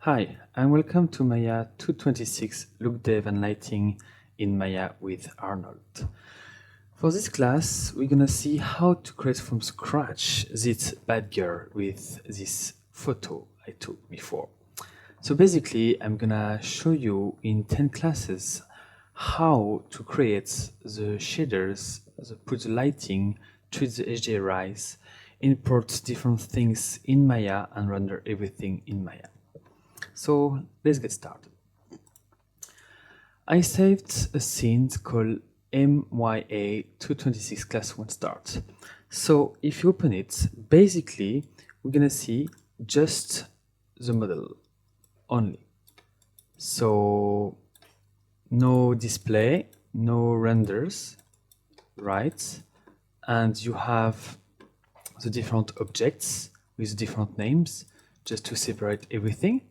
Hi, and welcome to mya226 Look Dev and Lighting in Maya with Arnold. For this class, we're gonna see how to create from scratch this bad girl with this photo I took before. So basically, I'm gonna show you in 10 classes how to create the shaders, put the lighting, treat the HDRIs, import different things in Maya and render everything in Maya. So let's get started. I saved a scene called mya226 class01 start. So if you open it, basically we're gonna see just the model only. So no display, no renders, right? And you have the different objects with different names just to separate everything.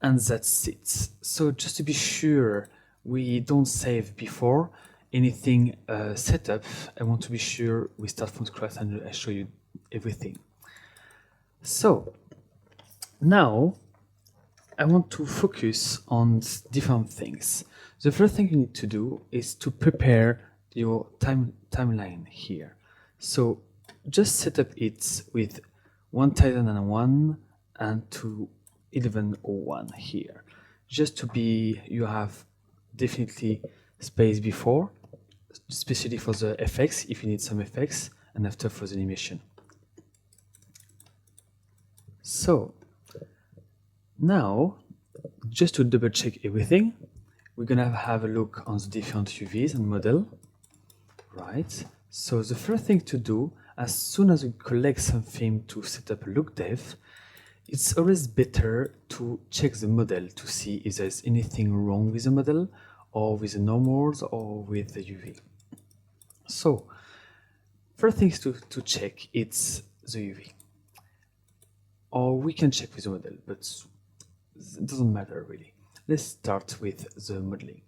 And that's it. So just to be sure we don't save before anything set up, I want to be sure we start from scratch and I show you everything. So now I want to focus on different things. The first thing you need to do is to prepare your timeline here. So just set up it with 1001 and to 1101 here, just to be, you have definitely space before, especially for the effects, if you need some effects, and after for the animation. So now, just to double check everything, we're gonna have a look on the different UVs and model, right? So the first thing to do, as soon as we collect something to set up a look dev, it's always better to check the model to see if there's anything wrong with the model or with the normals or with the UV. So first things to check, it's the UV. Or we can check with the model, but it doesn't matter really. Let's start with the modeling.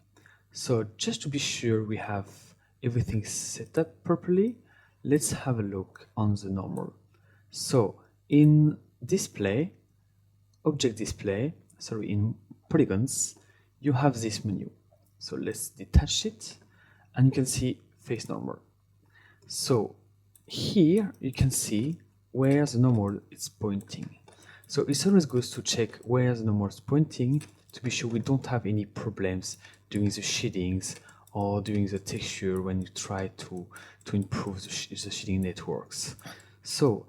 So just to be sure we have everything set up properly, let's have a look on the normal. So in display, object display, in polygons, you have this menu. So let's detach it and you can see face normal. So here you can see where the normal is pointing. So it's always good to check where the normal is pointing to be sure we don't have any problems doing the shadings or doing the texture when you try to improve the shading networks. So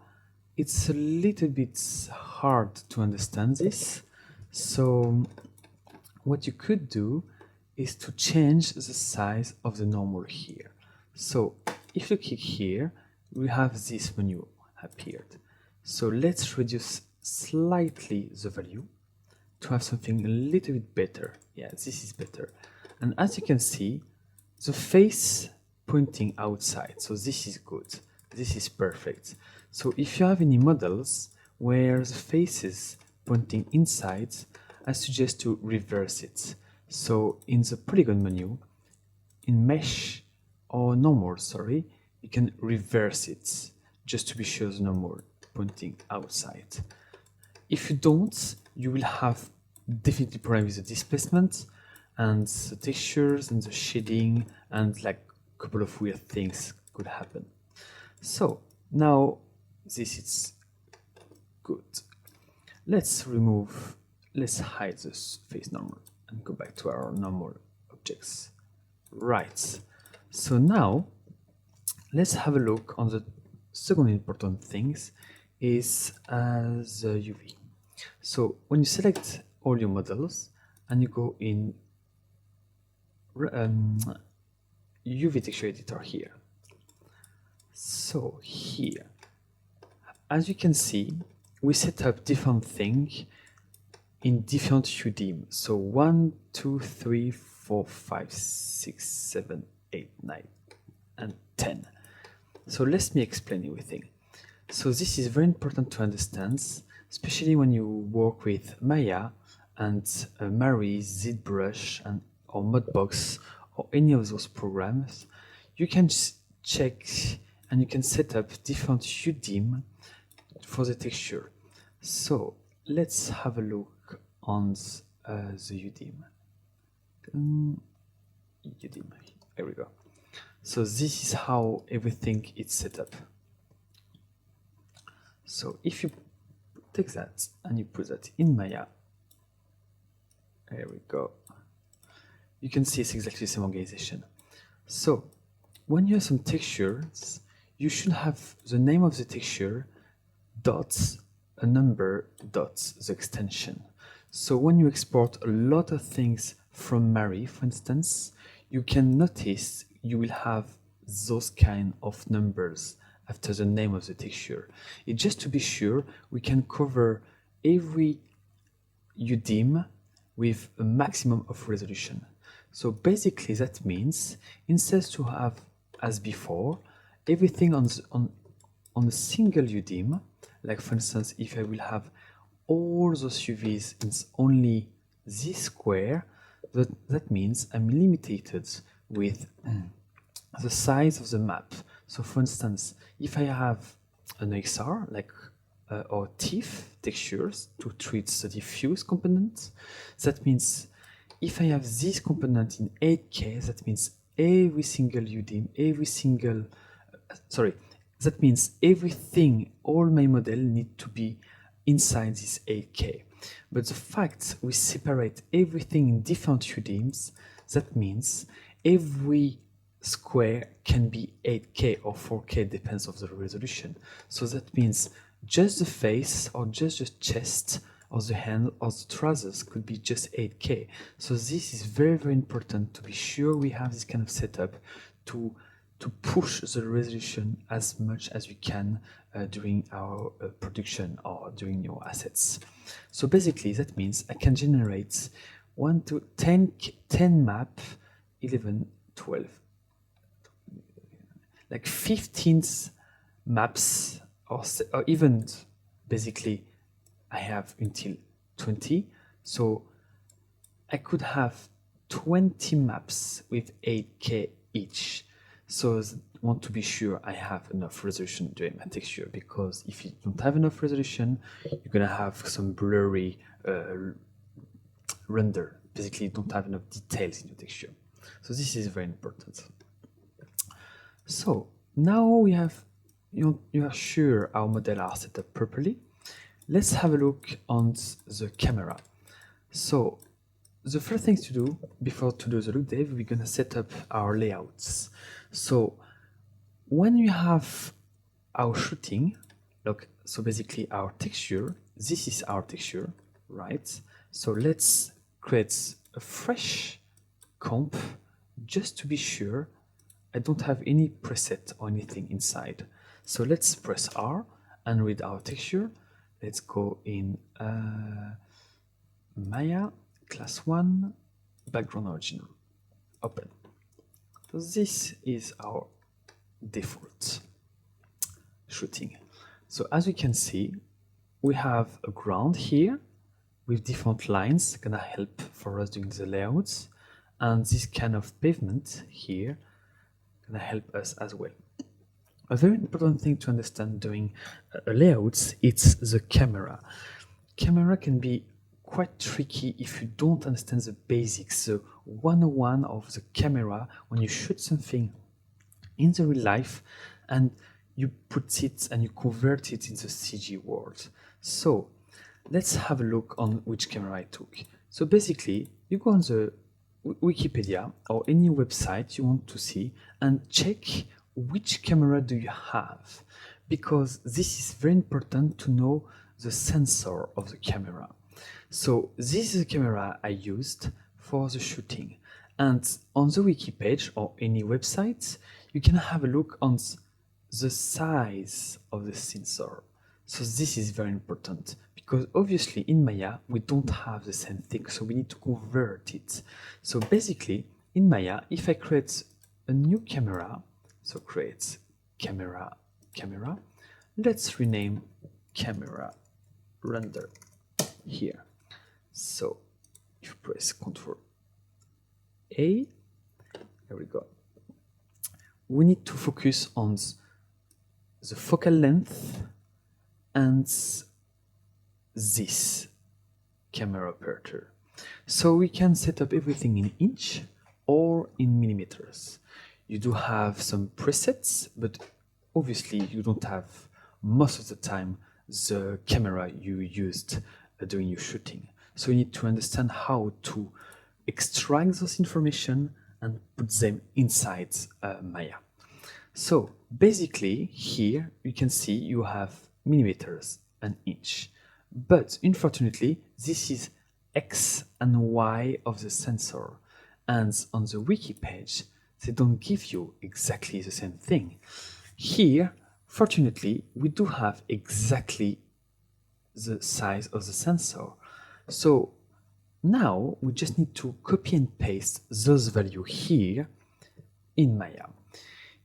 it's a little bit hard to understand this. So what you could do is to change the size of the normal here. So if you click here, we have this menu appeared. So let's reduce slightly the value to have something a little bit better. Yeah, this is better. And as you can see, the face pointing outside. So this is good. This is perfect. So if you have any models where the face is pointing inside, I suggest to reverse it. So in the polygon menu, in mesh or normal, you can reverse it just to be sure the normal pointing outside. If you don't, you will have definitely problem with the displacement and the textures and the shading, and like a couple of weird things could happen. So now this is good. Let's hide this face normal and go back to our normal objects. Right. So now let's have a look on the second important things is the UV. So when you select all your models and you go in UV texture editor here. So here, as you can see, we set up different things in different UDIM. So 1, 2, 3, 4, 5, 6, 7, 8, 9, and 10. So let me explain everything. So this is very important to understand, especially when you work with Maya and Mari, ZBrush, or Modbox, or any of those programs. You can check and you can set up different UDIM for the texture. So let's have a look on the UDIM. UDIM, here we go. So this is how everything is set up. So if you take that and you put that in Maya, here we go, you can see it's exactly the same organization. So when you have some textures, you should have the name of the texture dots a number dots the extension. So when you export a lot of things from Mari, for instance, you can notice you will have those kind of numbers after the name of the texture. It's just to be sure we can cover every UDIM with a maximum of resolution. So basically that means instead to have, as before, everything on a single UDIM, like for instance, if I will have all those UVs in only this square, that means I'm limited with the size of the map. So for instance, if I have an XR, like or TIFF textures to treat the diffuse component, that means if I have this component in 8K, that means every single UDIM, that means everything, all my model need to be inside this 8K. But the fact we separate everything in different UDIMs, that means every square can be 8K or 4K, depends on the resolution. So that means just the face or just the chest or the hand or the trousers could be just 8K. So this is very, very important to be sure we have this kind of setup to push the resolution as much as we can during our production or during your assets. So basically that means I can generate 1 to 10 map, 11, 12, like 15 maps or even basically I have until 20. So I could have 20 maps with 8K each. So I want to be sure I have enough resolution during my texture, because if you don't have enough resolution, you're gonna have some blurry render. Basically, you don't have enough details in your texture. So this is very important. So now we have, you are sure our model are set up properly. Let's have a look on the camera. So the first thing to do before to do the look dev, we're gonna set up our layouts. So when you have our shooting, look, so basically our texture, this is our texture, right? So let's create a fresh comp just to be sure I don't have any preset or anything inside. So let's press R and read our texture. Let's go in Maya, class 1, background original, open. So this is our default shooting. So as you can see, we have a ground here with different lines gonna help for us doing the layouts, and this kind of pavement here gonna help us as well. A very important thing to understand doing layouts, it's the camera. Camera can be quite tricky if you don't understand the basics, the 101 of the camera when you shoot something in the real life and you put it and you convert it in the CG world. So let's have a look on which camera I took. So basically, you go on the Wikipedia or any website you want to see and check which camera do you have, because this is very important to know the sensor of the camera. So this is the camera I used for the shooting, and on the wiki page or any website you can have a look on the size of the sensor. So this is very important, because obviously in Maya we don't have the same thing, so we need to convert it. So basically in Maya, if I create a new camera, so create camera, let's rename camera render here. So if you press Ctrl A, there we go. We need to focus on the focal length and this camera operator. So we can set up everything in inch or in millimeters. You do have some presets, but obviously you don't have most of the time the camera you used during your shooting. So you need to understand how to extract those information and put them inside Maya. So basically here you can see you have millimeters and inch, but unfortunately this is X and Y of the sensor, and on the wiki page they don't give you exactly the same thing. Here, fortunately, we do have exactly the size of the sensor. So now we just need to copy and paste those values here in Maya.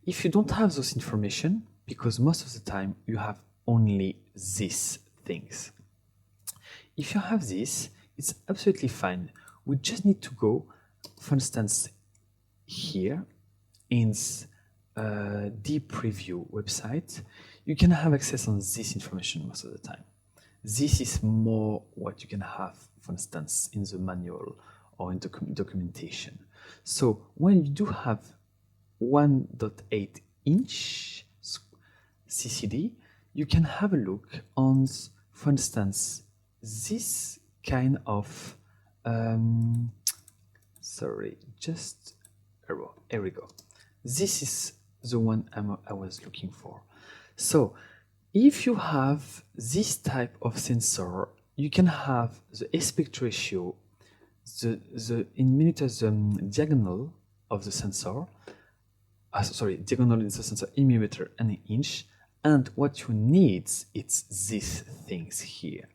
If you don't have those information, because most of the time you have only these things. If you have this, it's absolutely fine. We just need to go, for instance, here in the preview website, you can have access on this information most of the time. This is more what you can have, for instance, in the manual or in the documentation. So when you do have 1.8 inch CCD, you can have a look on, for instance, this kind of, sorry, just error. Here we go. This is the one I was looking for. So if you have this type of sensor, you can have the aspect ratio, the in millimeters diagonal of the sensor, diagonal in the sensor in millimeter and in inch, and what you need is these things here.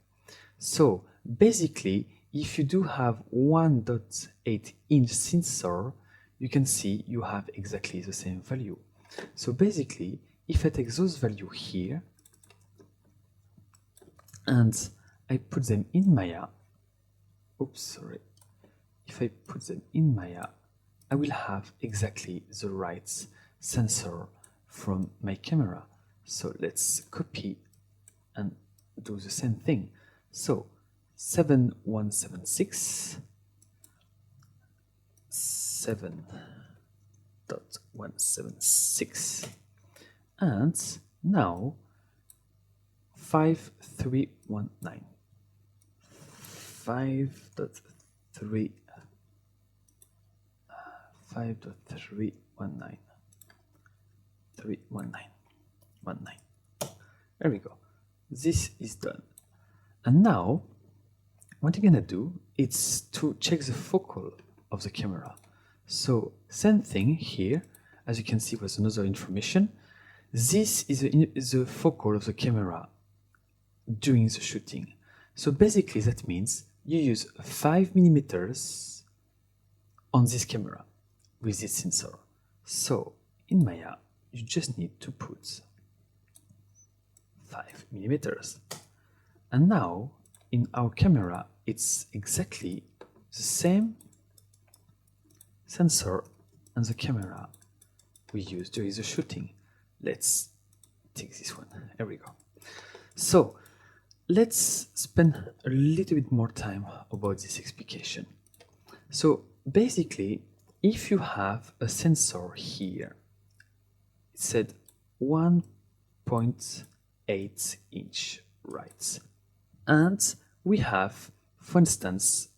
So basically, if you do have 1.8 inch sensor, you can see you have exactly the same value. So basically, if I take those values here and I put them in Maya, if I put them in Maya, I will have exactly the right sensor from my camera. So let's copy and do the same thing. So 7176 7.176 and now 5319 5.319 319. There we go. This is done. And now what you're gonna do is to check the focal of the camera. So same thing here, as you can see with another information. This is the focal of the camera during the shooting. So basically that means you use 5 millimeters on this camera with this sensor. So in Maya, you just need to put 5 millimeters. And now in our camera, it's exactly the same sensor and the camera we use during the shooting. Let's take this one. Here we go. So let's spend a little bit more time about this explication. So basically, if you have a sensor here, it said 1.8 inch, right? And we have, for instance,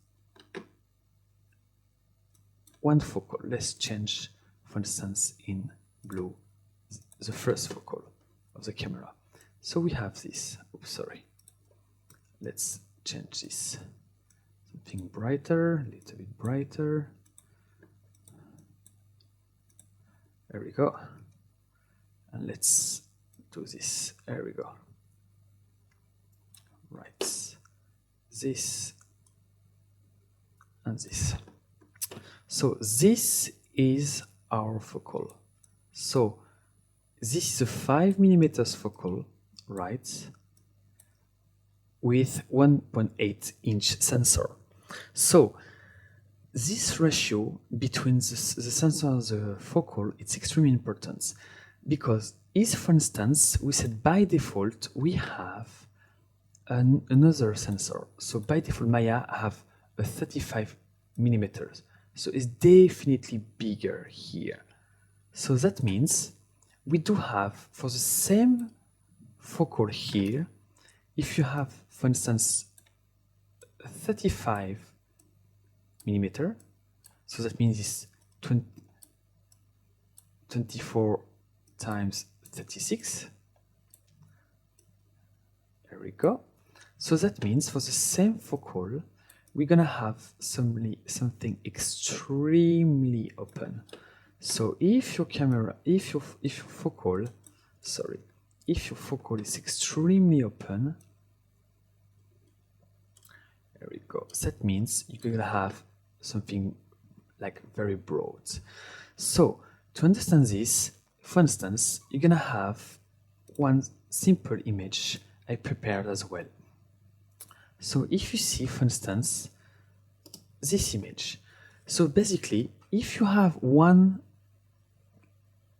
one focal. Let's change, for instance, in blue, the first focal of the camera. So we have this. Oops, sorry. Let's change this. Something brighter, a little bit brighter. There we go. And let's do this. There we go. Right. This and this. So this is our focal. So this is a 5 millimeters focal, right? With 1.8 inch sensor. So this ratio between the sensor and the focal, it's extremely important, because if, for instance, we said by default we have another sensor. So by default, Maya have a 35 millimeters. So it's definitely bigger here. So that means we do have, for the same focal here, if you have, for instance, 35 millimeter, so that means it's 24 times 36. There we go. So that means for the same focal, we're gonna have something extremely open. So if your camera, if your focal is extremely open, there we go. That means you're gonna have something like very broad. So to understand this, for instance, you're gonna have one simple image I prepared as well. So if you see, for instance, this image, so basically, if you have one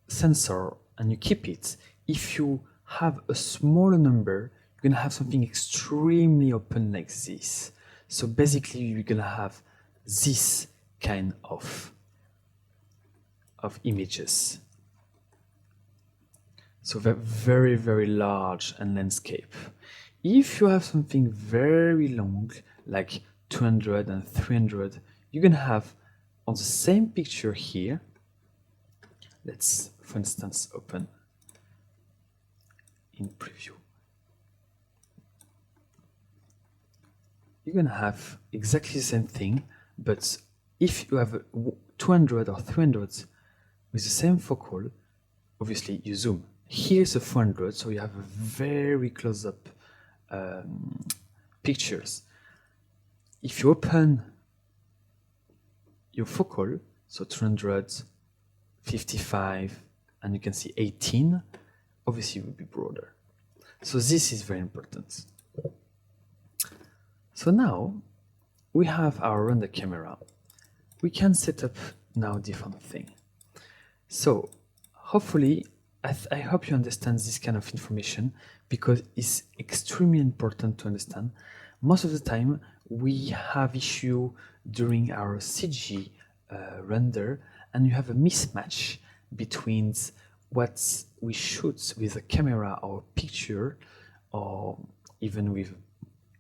sensor and you keep it, if you have a smaller number, you're gonna have something extremely open like this. So basically, you're gonna have this kind of images. So they're very, very large and landscape. If you have something very long, like 200 and 300, you're gonna have on the same picture here. Let's, for instance, open in preview. You're gonna have exactly the same thing, but if you have 200 or 300 with the same focal, obviously you zoom. Here's a 400, so you have a very close-up pictures. If you open your focal, so 200, 55, and you can see 18, obviously it will be broader. So this is very important. So now we have our render camera. We can set up now different thing. So hopefully, I hope you understand this kind of information because it's extremely important to understand. Most of the time, we have issue during our CG render, and you have a mismatch between what we shoot with a camera or picture, or even with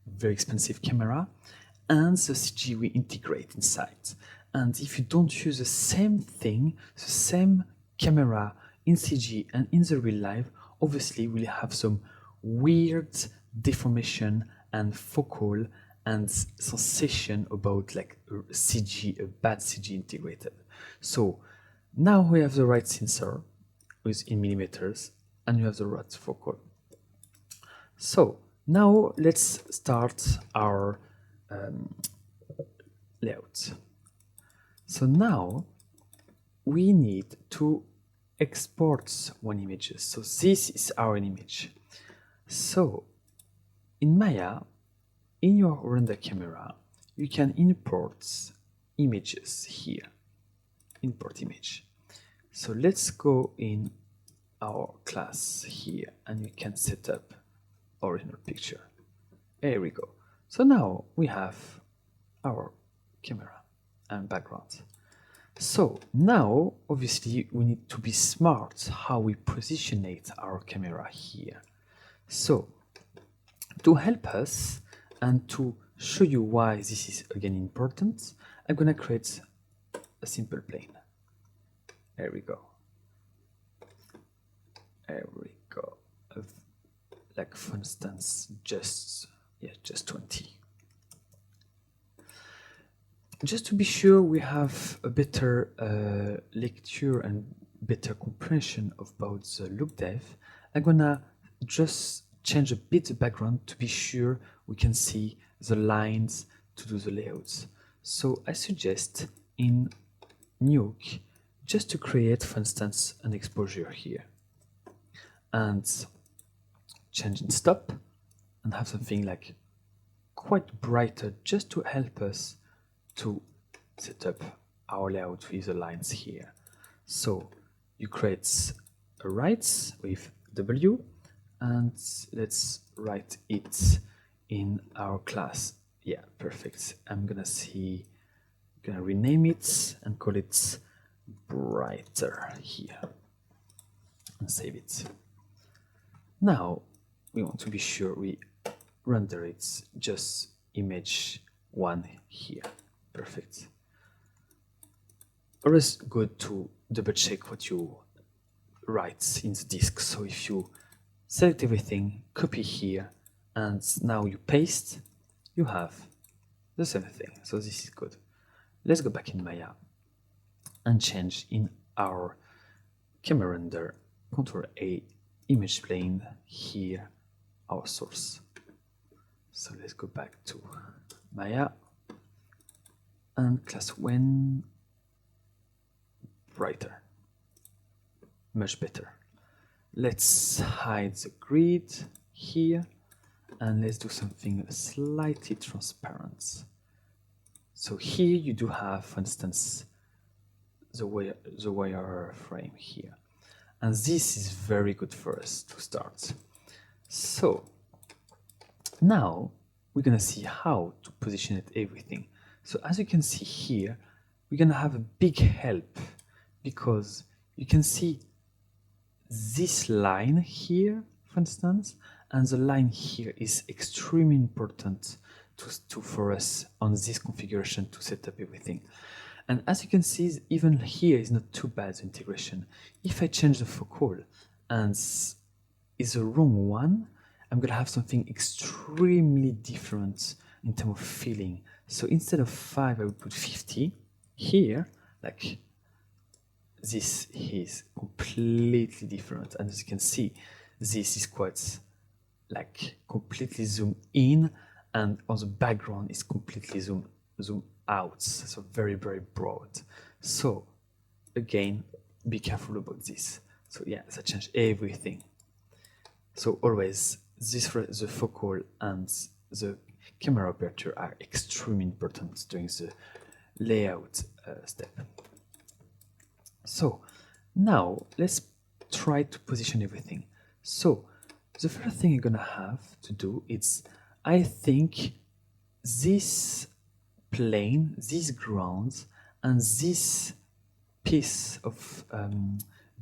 very expensive camera, and the CG we integrate inside. And if you don't use the same thing, the same camera in CG and in the real life, obviously we'll have some weird deformation and focal and sensation about like CG, a bad CG integrated. So now we have the right sensor with in millimeters and you have the right focal. So now let's start our layout. So now we need to export one image. So this is our image. So in Maya, in your render camera, you can import images here. Import image. So let's go in our class here and you can set up original picture. There we go. So now we have our camera and background. So now, obviously, we need to be smart how we positionate our camera here. So to help us and to show you why this is again important, I'm gonna create a simple plane. There we go. There we go. Like for instance, just 20. Just to be sure we have a better lecture and better comprehension about the look dev, I'm gonna just change a bit the background to be sure we can see the lines to do the layouts. So I suggest in Nuke just to create, for instance, an exposure here and change in stop and have something like quite brighter just to help us to set up our layout with the lines here. So you create a right with W and let's write it in our class. Yeah, perfect. I'm gonna rename it and call it brighter here and save it. Now we want to be sure we render it just image 1 here. Perfect. Always good to double check what you write in the disk. So if you select everything, copy here, and now you paste, you have the same thing. So this is good. Let's go back in Maya and change in our camera render, Ctrl A, image plane, here, our source. So let's go back to Maya and class01 brighter, much better. Let's hide the grid here and let's do something slightly transparent. So here you do have, for instance, the wireframe here. And this is very good for us to start. So now we're gonna see how to position it everything. So as you can see here, we're gonna have a big help because you can see this line here, for instance, and the line here is extremely important for us on this configuration to set up everything. And as you can see, even here is not too bad, the integration. If I change the focal and is the wrong one, I'm gonna have something extremely different in terms of feeling. So instead of 5, I would put 50. Here, like this is completely different. And as you can see, this is quite like completely zoom in, and on the background is completely zoom out, so very, very broad. So again, be careful about this. So yeah, that changed everything. So always the focal and the camera aperture are extremely important during the layout step. So now let's try to position everything. So the first thing you're gonna have to do is, I think this plane, this ground, and this piece of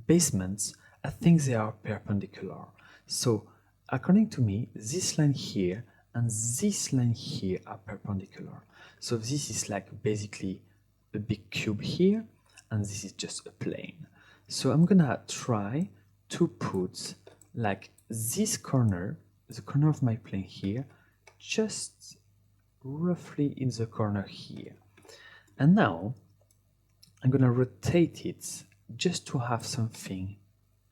basement, I think they are perpendicular. So according to me, this line here and this line here are perpendicular. So this is like basically a big cube here, and this is just a plane. So I'm gonna try to put like this corner, the corner of my plane here, just roughly in the corner here. And now I'm gonna rotate it just to have something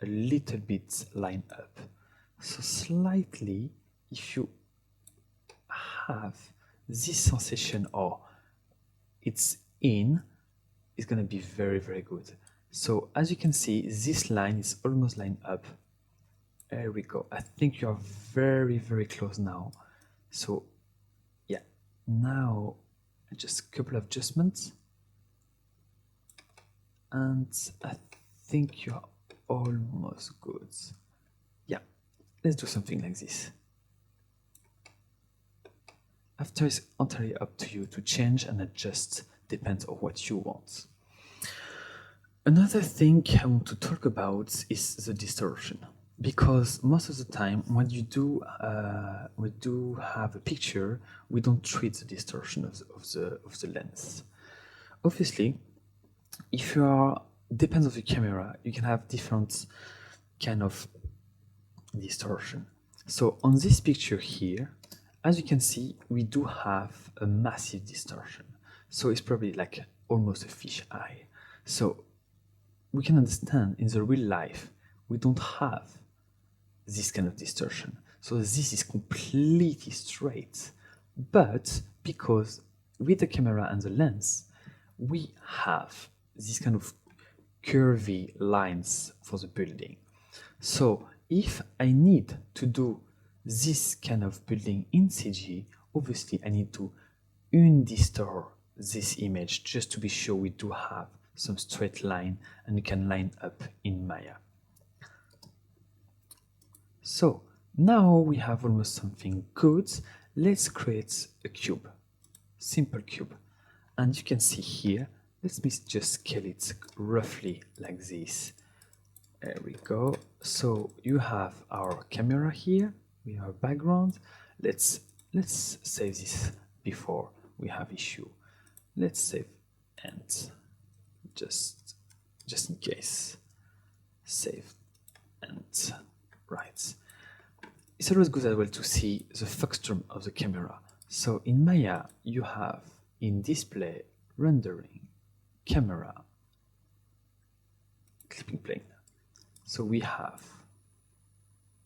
a little bit lined up. So slightly, if you have this sensation or it's in, it's gonna be very, very good. So as you can see, this line is almost lined up. There we go. I think you are very, very close now. So yeah, now just a couple of adjustments, and I think you're almost good. Yeah, let's do something like this. After, it's entirely up to you to change and adjust, depends on what you want. Another thing I want to talk about is the distortion, because most of the time when we do have a picture, we don't treat the distortion of the lens. Obviously, if you are, depends on the camera, you can have different kind of distortion. So on this picture here, as you can see, we do have a massive distortion. So it's probably like almost a fish eye. So we can understand in the real life, we don't have this kind of distortion. So this is completely straight. But because with the camera and the lens, we have this kind of curvy lines for the building. So if I need to do this kind of building in CG, obviously I need to undistort this image just to be sure we do have some straight line and you can line up in Maya. So now we have almost something good. let's create a cube, simple cube. And you can see here, let me just scale it roughly like this. There we go. So you have our camera here, we have a background. Let's save this before we have issue. Let's save and just in case. Save and right. It's always good as well to see the foxtrum of the camera. So in Maya, you have in display, rendering, camera, clipping plane. So we have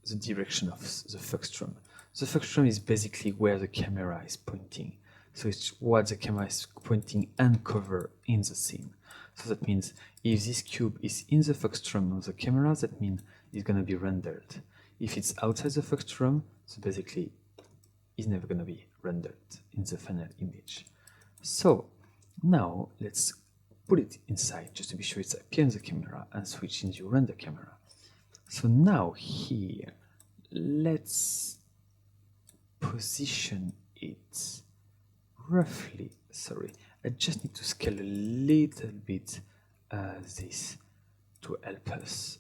the direction of the foxtrum. The foxtrum is basically where the camera is pointing. So it's what the camera is pointing and cover in the scene. So that means if this cube is in the foxtrum of the camera, that means it's going to be rendered. If it's outside the foxtrum, so basically it's never going to be rendered in the final image. So now let's put it inside just to be sure it's appears in the camera and switch into render camera. So now here, let's position it roughly. Sorry, I just need to scale a little bit this to help us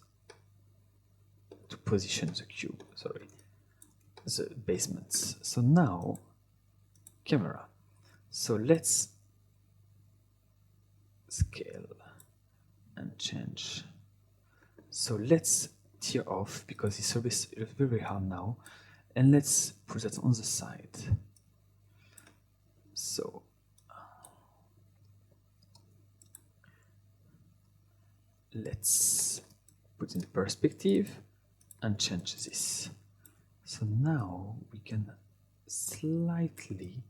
to position the cube, sorry, the basements. So now, camera. So let's scale and change. So let's tear off because it's always very hard now, and let's put that on the side. So let's put in perspective and change this. So now we can slightly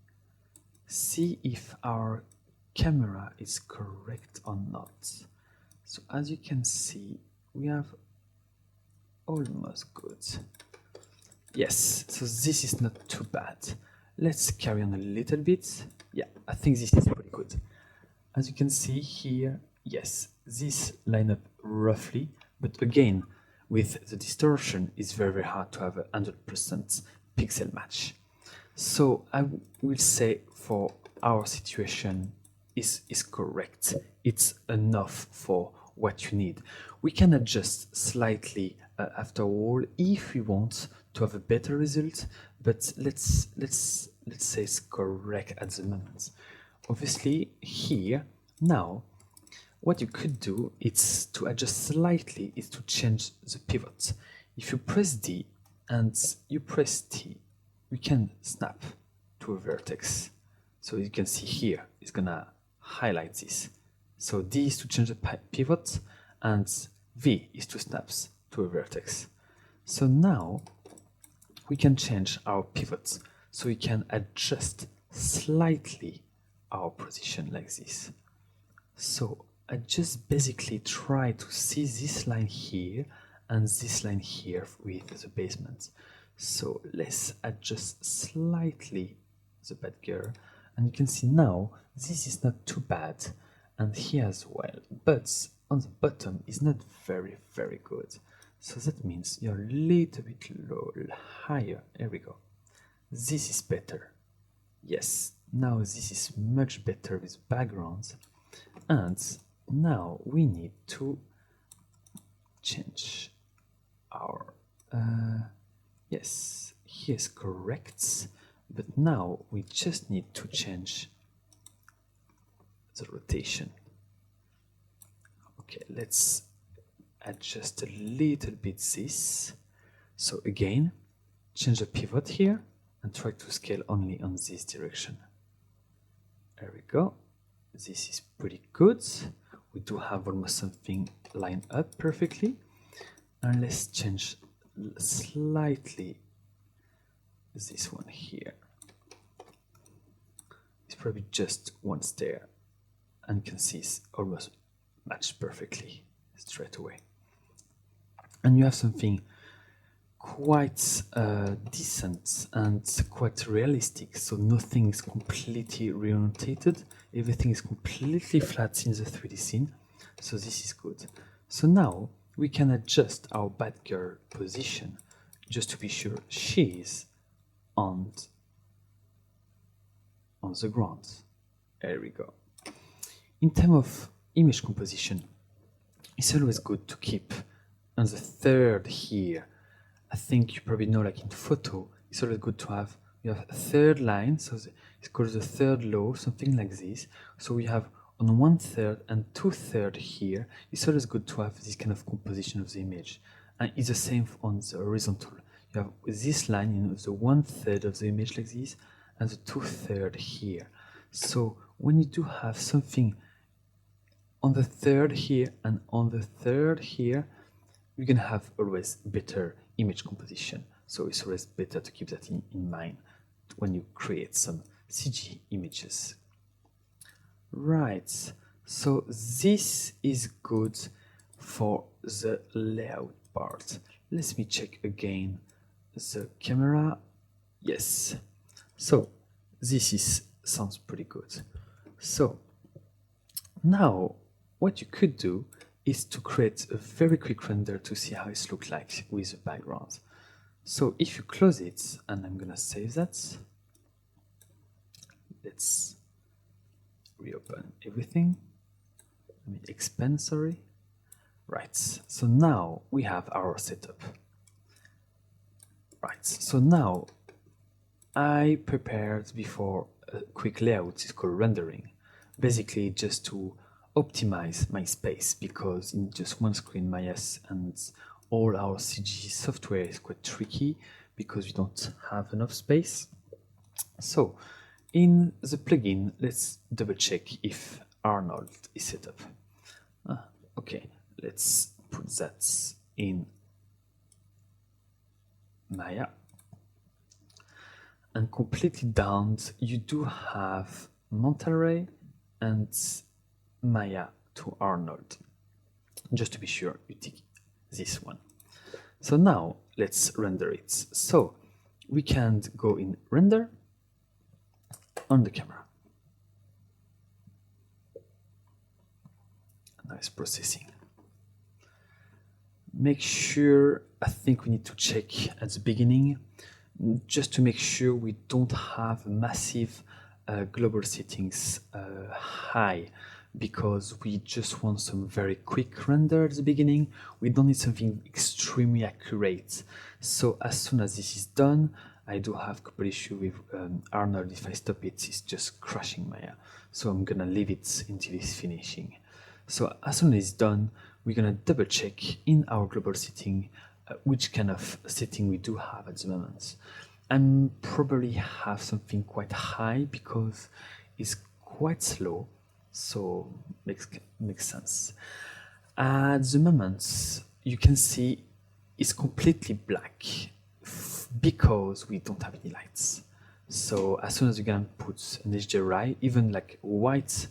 see if our camera is correct or not. So as you can see, we have almost good. Yes, so this is not too bad. Let's carry on a little bit. Yeah, I think this is pretty good. As you can see here, yes, this line up roughly, but again, with the distortion, it's very hard to have a 100% pixel match. So I will say for our situation is correct. It's enough for what you need. We can adjust slightly after all if we want to have a better result, but let's say it's correct at the moment. Obviously here now what you could do is to adjust slightly, is to change the pivot. If you press D and you press T, we can snap to a vertex. So you can see here, it's gonna highlight this. So D is to change the pivot and V is to snaps to a vertex. So now we can change our pivots. So we can adjust slightly our position like this. So I just basically try to see this line here and this line here with the basement. So let's adjust slightly the bad girl, and you can see now this is not too bad, and here as well, but on the bottom is not very good. So that means you're a little bit low, higher. There we go. This is better. Yes, now this is much better with backgrounds. And now we need to change our yes, here's correct, but now we just need to change the rotation. Okay, let's adjust a little bit this. So again, change the pivot here and try to scale only on this direction. There we go. This is pretty good. We do have almost something lined up perfectly. And let's change slightly this one here. It's probably just one stair, and you can see it's almost matched perfectly straight away. And you have something quite decent and quite realistic, so nothing is completely reorientated, everything is completely flat in the 3D scene, so this is good. So now we can adjust our bad girl position just to be sure she is on on the ground. There we go. In terms of image composition, it's always good to keep on the third here. I think you probably know, like in photo, it's always good to have, you have a third line, so it's called the third law, something like this. So we have on 1/3 and 2/3 here. It's always good to have this kind of composition of the image. And it's the same on the horizontal. You have this line, you know, the 1/3 of the image like this, and the 2/3 here. So when you do have something on the third here and on the third here, you're gonna have always better image composition. So it's always better to keep that in mind when you create some CG images. Right, so this is good for the layout part. Let me check again the camera. Yes, so this sounds pretty good. So now what you could do is to create a very quick render to see how it looks like with the background. So if you close it, and I'm gonna save that, let's reopen everything. Let me expand, sorry. Right, so now we have our setup. Right, so now I prepared before a quick layout, it's called rendering. Basically just to optimize my space, because in just one screen, Maya and all our CG software is quite tricky because we don't have enough space. So in the plugin, let's double check if Arnold is set up. Okay, let's put that in Maya. And completely down, you do have Monterey and Maya to Arnold. Just to be sure, you tick this one. So now let's render it. So we can go in render on the camera. Nice processing. Make sure, I think we need to check at the beginning, just to make sure we don't have massive global settings high, because we just want some very quick render at the beginning. We don't need something extremely accurate. So as soon as this is done, I do have a couple issues with Arnold. If I stop it, it's just crashing Maya. So I'm gonna leave it until it's finishing. So as soon as it's done, we're gonna double check in our global setting which kind of setting we do have at the moment. I'm probably have something quite high because it's quite slow, so makes sense. At the moment, you can see it's completely black because we don't have any lights. So as soon as you're gonna put an HDRI, even like white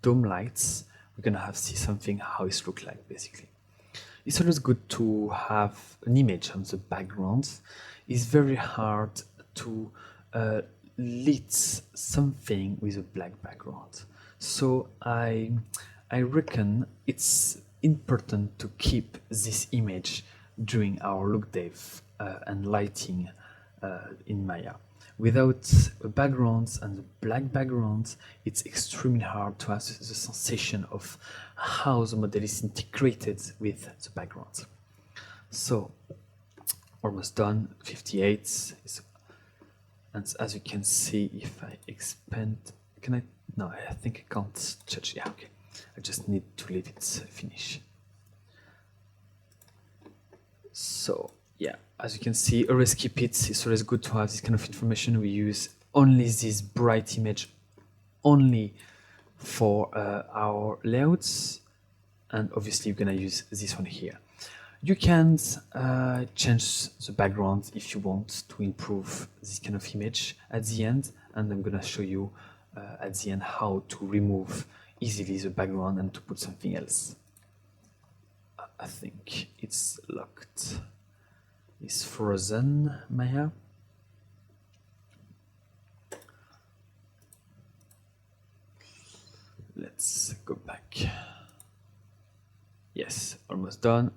dome lights, we're gonna have see something how it looks like basically. It's always good to have an image on the background. It's very hard to lit something with a black background. So I reckon it's important to keep this image during our look dev and lighting in Maya. Without a background and a black background, it's extremely hard to have the sensation of how the model is integrated with the background. So, almost done, 58. And as you can see, if I expand, can I? No, I think I can't touch. Yeah, okay. I just need to leave it finish. So, yeah, as you can see, always keep it. It's always good to have this kind of information. We use only this bright image only for our layouts, and obviously we're gonna use this one here. You can change the background if you want to improve this kind of image at the end, and I'm gonna show you at the end how to remove easily the background and to put something else. I think it's locked. It's frozen, Maya. Let's go back. Yes, almost done.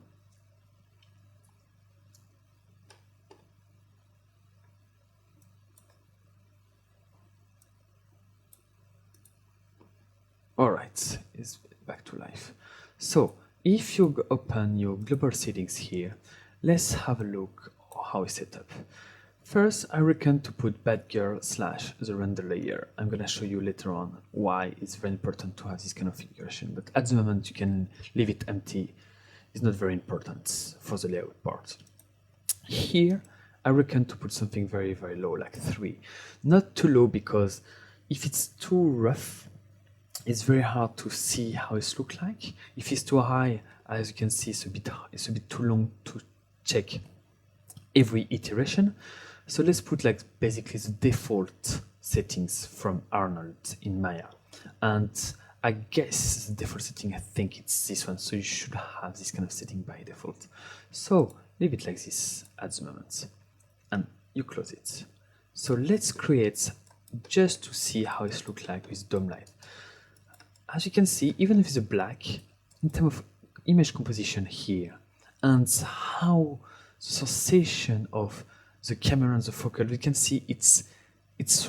light is back to life. So if you open your global settings here, let's have a look how it's set up. First, I reckon to put bad girl / the render layer. I'm gonna show you later on why it's very important to have this kind of configuration, but at the moment you can leave it empty. It's not very important for the layout part. Here, I reckon to put something very, very low, like 3. Not too low, because if it's too rough, it's very hard to see how it looks like. If it's too high, as you can see, it's a bit too long to check every iteration. So let's put like basically the default settings from Arnold in Maya. And I guess the default setting, I think it's this one. So you should have this kind of setting by default. So leave it like this at the moment. And you close it. So let's create, just to see how it looks like with dome light. As you can see, even if it's a black, in terms of image composition here, and how the sensation of the camera and the focal, we can see it's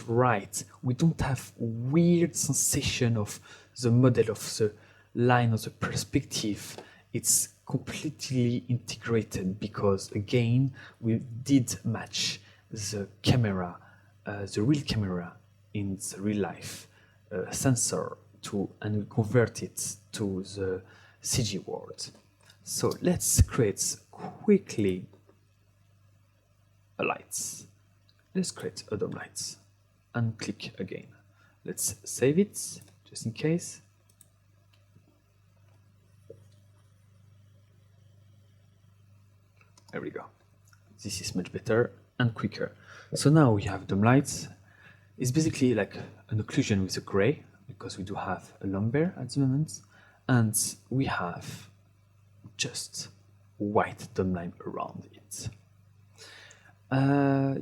right. We don't have weird sensation of the model, of the line, of the perspective. It's completely integrated because, again, we did match the camera, the real camera in the real life sensor and we convert it to the CG world. So let's create quickly a lights. Let's create a dome lights and click again. Let's save it just in case. There we go. This is much better and quicker. So now we have dome lights. It's basically like an occlusion with a gray, because we do have a lumber at the moment, and we have just white dome line around it.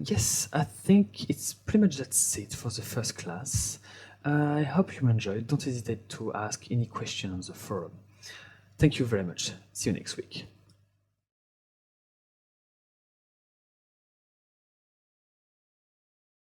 Yes, I think it's pretty much that's it for the first class. I hope you enjoyed. Don't hesitate to ask any question on the forum. Thank you very much. See you next week.